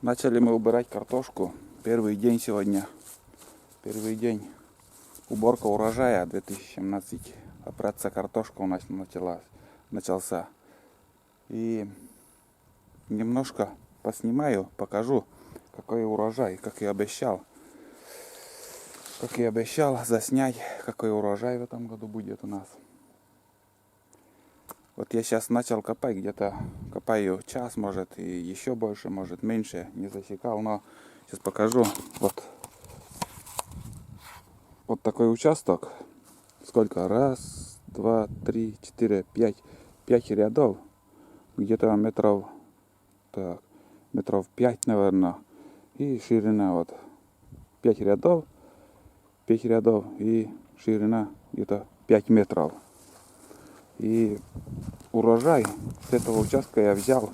Начали мы убирать картошку. Первый день сегодня. Первый день. Уборка урожая 2017. Опраться картошка у нас начался. И немножко поснимаю, покажу, какой урожай, как и обещал. Как и обещал заснять, какой урожай в этом году будет у нас. Вот я сейчас начал копать, где-то копаю час, может, и еще больше, может, меньше, не засекал, но сейчас покажу. Вот такой участок. Сколько? Раз, два, три, четыре, пять. 5 рядов. Где-то метров 5, наверное. И ширина вот 5 рядов. 5 рядов и ширина где-то 5 метров. И урожай с этого участка я взял.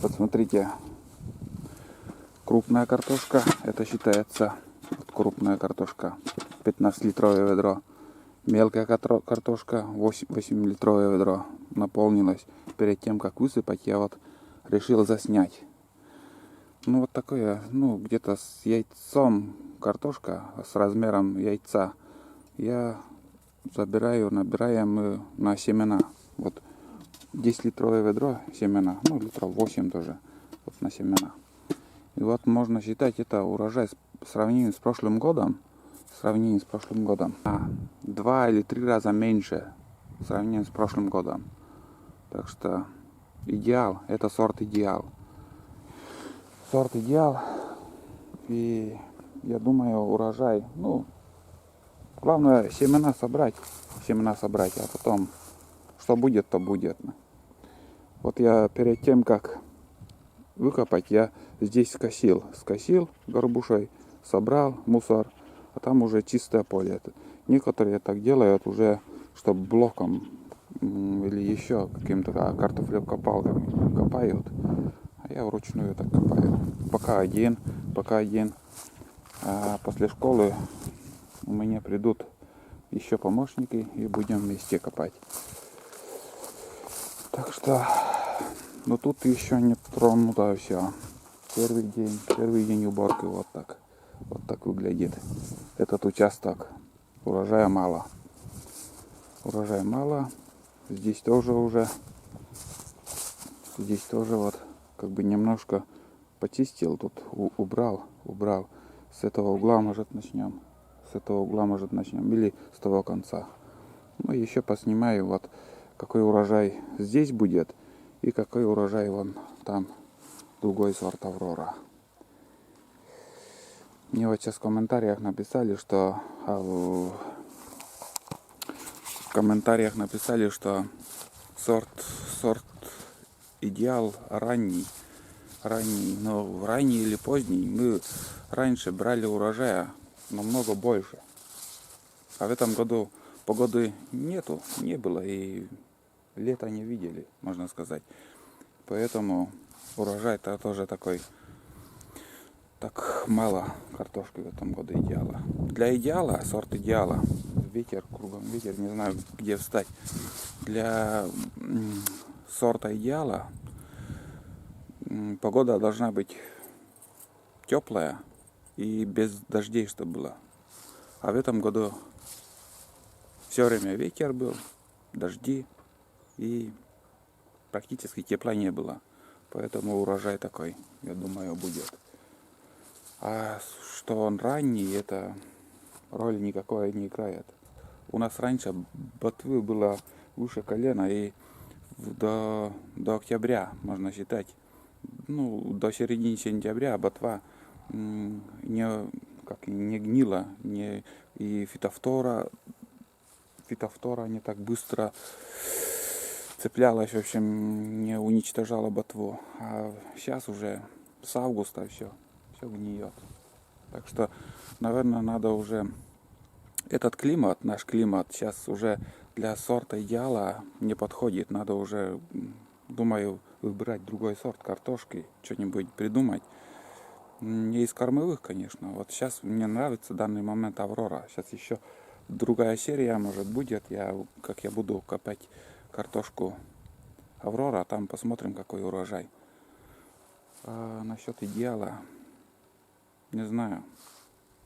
Посмотрите, крупная картошка, это считается крупная картошка, 15-литровое ведро. Мелкая картошка, 8-литровое ведро наполнилось. Перед тем, как высыпать, я вот решил заснять. Ну вот такое, где-то с яйцом картошка, с размером яйца. Я набираем на семена. Вот 10-литровое ведро семена, литров 8 тоже, вот на семена. И вот можно считать, это урожай в сравнении с прошлым годом. 2 или 3 раза меньше в сравнении с прошлым годом. Так что идеал, это сорт идеал. Сорт идеал. И я думаю, урожай, главное семена собрать, а потом что будет, то будет. Вот я перед тем, как выкопать, я здесь скосил горбушей, собрал мусор, а там уже чистое поле. Некоторые так делают уже, чтобы блоком или еще каким-то картофелькопалками копают, а я вручную так копаю. Пока один. А после школы у меня придут еще помощники и будем вместе копать. Так что, тут еще не тронуто все. Первый день уборки вот так выглядит этот участок. Урожая мало. Здесь тоже вот как бы немножко почистил, тут убрал. С этого угла, может, начнем. Или с того конца. Еще поснимаю, вот какой урожай здесь будет и какой урожай вон там, другой сорт Аврора. Мне вот сейчас в комментариях написали, что сорт идеал ранний, но ранний или поздний мы раньше брали урожая намного больше. А в этом году погоды не было, и лето не видели, можно сказать. Поэтому урожай-то тоже так мало картошки в этом году идеала. Для идеала, сорт идеала, кругом ветер, не знаю, где встать. Для сорта идеала погода должна быть теплая и без дождей, чтобы было. А в этом году все время ветер был, дожди, и практически тепла не было. Поэтому урожай такой, я думаю, будет. А что он ранний, это роли никакой не играет. У нас раньше ботвы было выше колена, и до октября, можно считать, до середины сентября ботва не гнила, и фитофтора не так быстро цеплялась, в общем, не уничтожала ботву. А сейчас уже с августа все гниет. Так что, наверное, надо уже наш климат сейчас уже для сорта идеала не подходит. Надо уже, думаю, выбирать другой сорт картошки, что-нибудь придумать. Не из кормовых, конечно. Вот сейчас мне нравится в данный момент Аврора. Сейчас еще другая серия, может, будет. Как я буду копать картошку Аврора, там посмотрим, какой урожай. А насчет идеала, не знаю.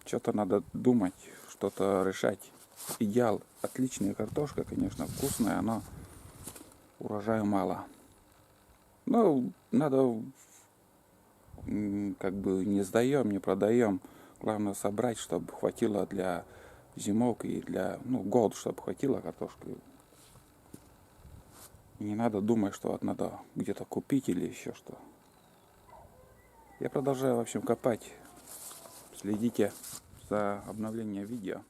Что-то надо думать, что-то решать. Идеал. Отличная картошка, конечно, вкусная, но урожая мало. Ну, надо, как бы не сдаем, не продаем. Главное собрать, чтобы хватило для зимовки и для, год, чтобы хватило картошки. И не надо думать, что вот надо где-то купить или еще что. Я продолжаю, в общем, копать. Следите за обновлением видео.